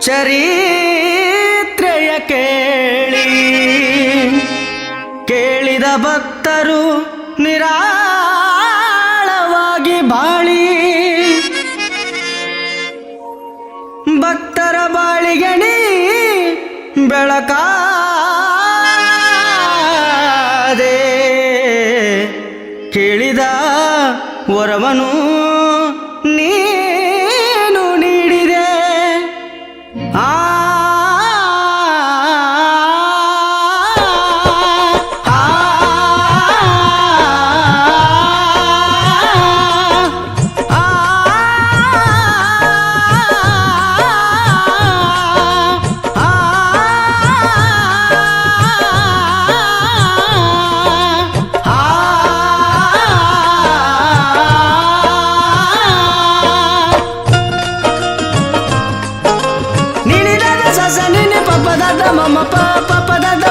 ಚರಿತ್ರೆಯ ಕೇಳಿದ ಭಕ್ತರು ನಿರಾಳವಾಗಿ ಬಾಳಿ ಭಕ್ತರ ಬಾಳಿಗಣಿ ಬೆಳಕಾದೆ ಕೇಳಿದ ವರವನು ನೀನು ನೀಡಿದೆ ಆ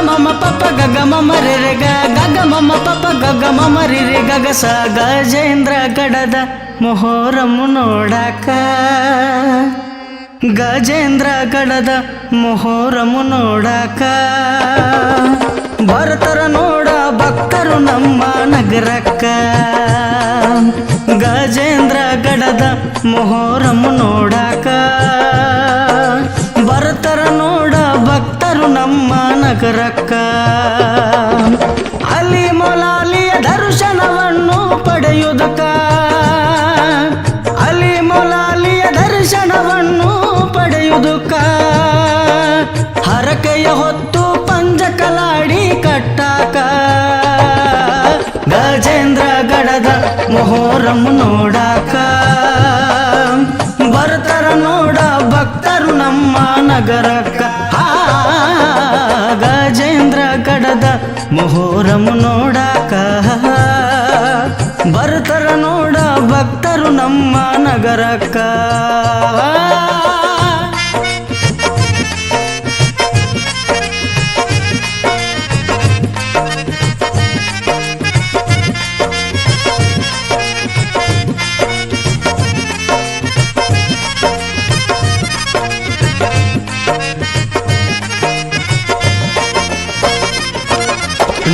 ಮಮ ಪಪ್ಪ ಗಗ ಮಮ ರೆ ರೆ ಗಗ ಮಮ ಪಪ್ಪ ಗಗ ಮಮ ರಿ ರೆ ಗಗ ಸ ಗಜೇಂದ್ರ ಗಡದ ಮೊಹರಮ್ಮು ನೋಡಾಕ ಗಜೇಂದ್ರ ಗಡದ ಮೊಹರಮ್ಮು ನೋಡಾಕ ಬರ್ತರ ನೋಡ ಭಕ್ತರು ನಮ್ಮ ನಗರಕ್ಕ ಗಜೇಂದ್ರ ಗಡದ ಮೊಹರಮ್ಮು ನೋಡಾಕ ಬರ್ತರ ನೋಡ ಭಕ್ತರು ನಮ್ಮ ನಗರಕ್ಕ ಅಲ್ಲಿ ಮೊಲಾಲಿಯ ದರ್ಶನವನ್ನು ಪಡೆಯುವುದಕ್ಕ ಅಲ್ಲಿ ಮೊಲಾಲಿಯ ದರ್ಶನವನ್ನು ಪಡೆಯುವುದಕ್ಕ ಹರಕೆಯ ಹೊತ್ತು ಪಂಜಕಲಾಡಿ ಕಟ್ಟಾಕ ಗಜೇಂದ್ರ ಗಡದ ಮೊಹರಮ್ಮು ನೋಡಾಕ ಬರ್ತರ ನೋಡ ಭಕ್ತರು ನಮ್ಮ ನಗರಕ್ಕ ಗಜೇಂದ್ರ ಗಡದ ಮೊಹರಮ್ಮು ನೋಡಾಕ ಬರ್ತರ ನೋಡ ಭಕ್ತರು ನಮ್ಮ ನಗರಕ್ಕ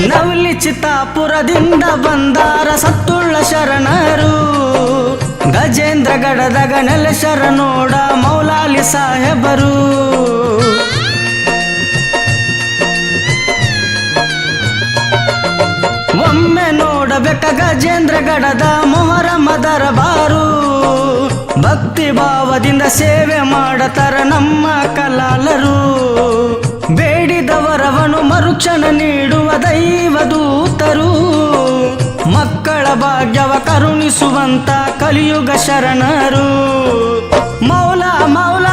ನವಲಿ ಚಿತ್ತಾಪುರದಿಂದ ಬಂದಾರ ಸತ್ತುಳ್ಳ ಶರಣರು ಗಜೇಂದ್ರ ಗಡದಾಗ ನೆಲೆಸರ ನೋಡ ಮೌಲಾಲಿ ಸಾಹೇಬರು ಒಮ್ಮೆ ನೋಡಬೇಕ ಗಜೇಂದ್ರ ಗಡದ ಮೊಹರಮ್ಮ ದರಬಾರು ಭಕ್ತಿ ಭಾವದಿಂದ ಸೇವೆ ಮಾಡತಾರ ನಮ್ಮ ಕಲಾಲರು ಬೇಡಿದವರವನು ಮರುಕ್ಷಣ ನೀಡುವ ದೈವದೂತರು ಮಕ್ಕಳ ಭಾಗ್ಯವ ಕರುಣಿಸುವಂತ ಕಲಿಯುಗ ಶರಣರು ಮೌಲ ಮೌಲ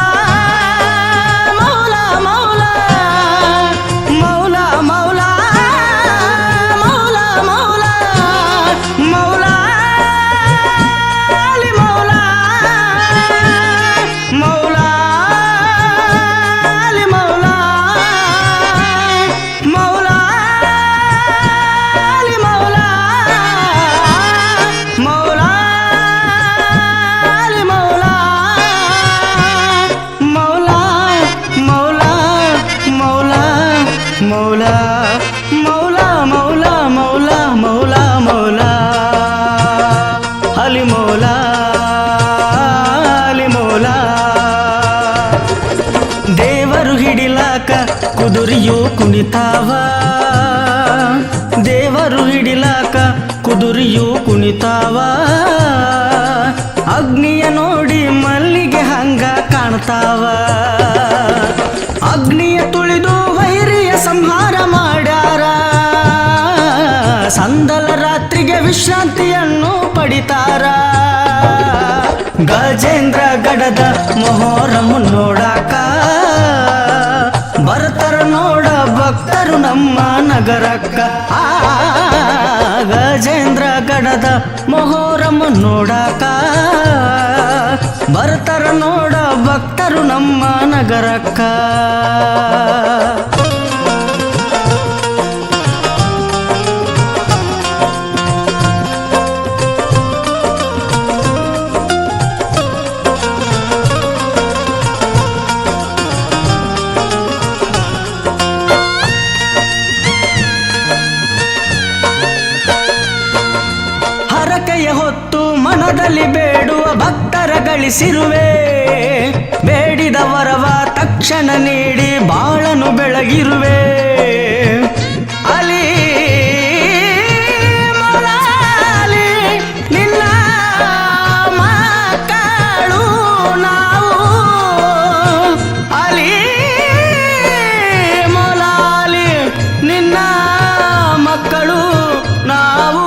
ಮೌಲ ಮೌಲ ಮೌಲ ಮೌಲ ಮೌಲ ಮೌಲ ಮೌಲ ಅಲಿ ಮೌಲ ಮೌಲ ಅಲಿ ಮೌಲ ಮೌಲ ಅಲಿ ಮೌಲ ಮೌಲ ಅಲಿ ಮೌಲ ಮೌಲ ಮೌಲ ಮೌಲ ಮೌಲ ಮೌಲ ಮೌಲ ಮೌಲ ಮೌಲ ಮೌಲ ಅಲಿ ಮೌಲ ಅಲಿ ಮೌಲ ದೇವರು ಹಿಡಿಲಾಕ ಕುದುರೆಯು ಕುಣಿತಾವ ದೇವರು ಹಿಡಿಲಾಕ ಕುದುರೆಯು ಕುಣಿತಾವ ಅಗ್ನಿಯ ನೋಡಿ ಮಲ್ಲಿಗೆ ಹಂಗ ಕಾಣ್ತಾವ ಅಗ್ನಿಯ ತುಳಿದು ವೈರಿಯ ಸಂಹಾರ ಮಾಡ್ಯಾರ ಸಂದಲ ರಾತ್ರಿಗೆ ವಿಶ್ರಾಂತಿಯನ್ನು ಪಡಿತಾರ ಗಜೇಂದ್ರ ಗಡದ ಮೊಹರಮ್ಮು ನೋಡಾಕ ಬರ್ತರ ನೋಡ ಭಕ್ತರು ನಮ್ಮ ನಗರಕ್ಕ ಗಜೇಂದ್ರ ಗಡದ ಮೊಹರಮ್ಮು ನೋಡಾಕ ಬರ್ತರ ನೋಡ ಭಕ್ತರು ನಮ್ಮ ನಗರಕ್ಕ ಒದಗಿಸಿರುವೆ. ಬೇಡಿದ ವರವ ತಕ್ಷಣ ನೀಡಿ ಬಾಳನು ಬೆಳಗಿರುವೆ. ಅಲಿ ಮೊಲಾಲಿ ನಿನ್ನ ಮಕ್ಕಳು ನಾವು. ಅಲಿ ಮೊಲಾಲಿ ನಿನ್ನ ಮಕ್ಕಳು ನಾವು.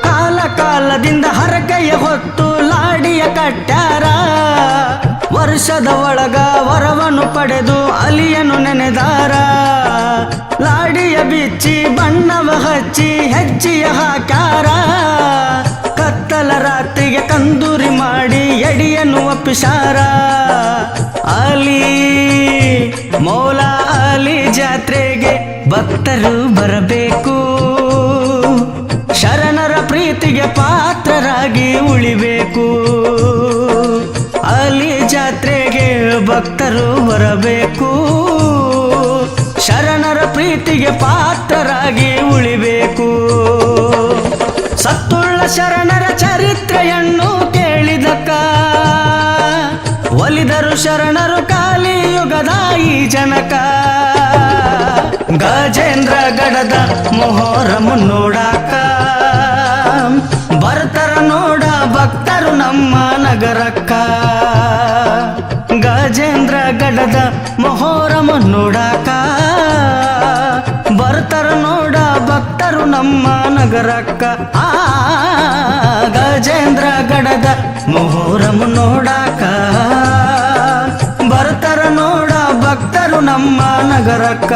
ಕಾಲ ಕಾಲದಿಂದ ಹರಕೆಯ ಹೊತ್ತು ಲಾಡಿಯ ಕಟ್ಟಾರ. ವರ್ಷದ ಒಳಗ ವರವನ್ನು ಪಡೆದು ಅಲಿಯನು ನೆನೆದಾರ. ಲಾಡಿಯ ಬಿಚ್ಚಿ ಬಣ್ಣವ ಹಚ್ಚಿ ಹೆಜ್ಜೆಯ ಹಾಕಾರ. ಕತ್ತಲ ರಾತ್ರಿಗೆ ಕಂದೂರಿ ಮಾಡಿ ಎಡಿಯನ್ನು ಒಪ್ಪಿಸಾರ. ಅಲಿ ಮೌಲಾ ಅಲಿ ಜಾತ್ರೆಗೆ ಭಕ್ತರು ಬರಬೇಕು. ಶರಣರ ಪ್ರೀತಿಗೆ ಪಾತ್ರರಾಗಿ ಉಳಿಬೇಕು. ಅಲಿ ಜಾತ್ರೆಗೆ ಭಕ್ತರು ಬರಬೇಕು. ಶರಣರ ಪ್ರೀತಿಗೆ ಪಾತ್ರರಾಗಿ ಉಳಿಬೇಕು. ಸತ್ತುಳ್ಳ ಶರಣರ ಚರಿತ್ರೆಯನ್ನು ಕೇಳಿದಕ್ಕ ಒಲಿದರು ಶರಣರು ಕಾಲಿಯುಗದ ಈ ಜನಕ. ಗಜೇಂದ್ರ ಗಡದ ಮೊಹರಂ ನೋಡಾಕ ಬರ್ತಾರ ನೋಡ ಭಕ್ತರು ನಮ್ಮ ನಗರಕ್ಕ. ಗಜೇಂದ್ರ ಗಡದ ಮೊಹರಂ ನೋಡಾಕ ಬರ್ತಾರ ನೋಡ ಭಕ್ತರು ನಮ್ಮ ನಗರಕ್ಕ. ಗಜೇಂದ್ರ ಗಡದ ಮೊಹರಂ ನೋಡಾಕ ಬರ್ತಾರ ನೋಡ ಭಕ್ತರು ನಮ್ಮ ನಗರಕ್ಕ.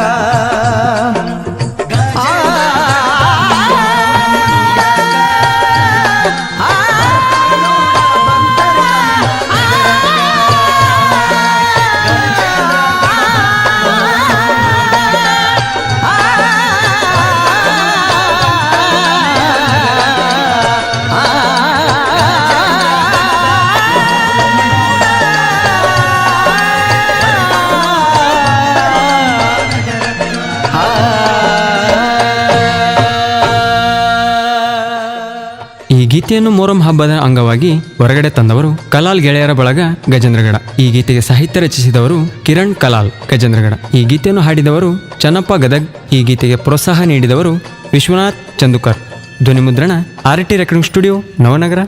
ಈ ಗೀತೆಯನ್ನು ಮೊಹರಂ ಹಬ್ಬದ ಅಂಗವಾಗಿ ಹೊರಗಡೆ ತಂದವರು ಕಲಾಲ್ ಗೆಳೆಯರ ಬಳಗ ಗಜೇಂದ್ರಗಡ. ಈ ಗೀತೆಗೆ ಸಾಹಿತ್ಯ ರಚಿಸಿದವರು ಕಿರಣ್ ಕಲಾಲ್ ಗಜೇಂದ್ರಗಡ. ಈ ಗೀತೆಯನ್ನು ಹಾಡಿದವರು ಚನ್ನಪ್ಪ ಗದಗ್. ಈ ಗೀತೆಗೆ ಪ್ರೋತ್ಸಾಹ ನೀಡಿದವರು ವಿಶ್ವನಾಥ್ ಚಂದುಕರ್. ಧ್ವನಿ ಮುದ್ರಣ RT ರೆಕಾರ್ಡಿಂಗ್ ಸ್ಟುಡಿಯೋ, ನವನಗರ.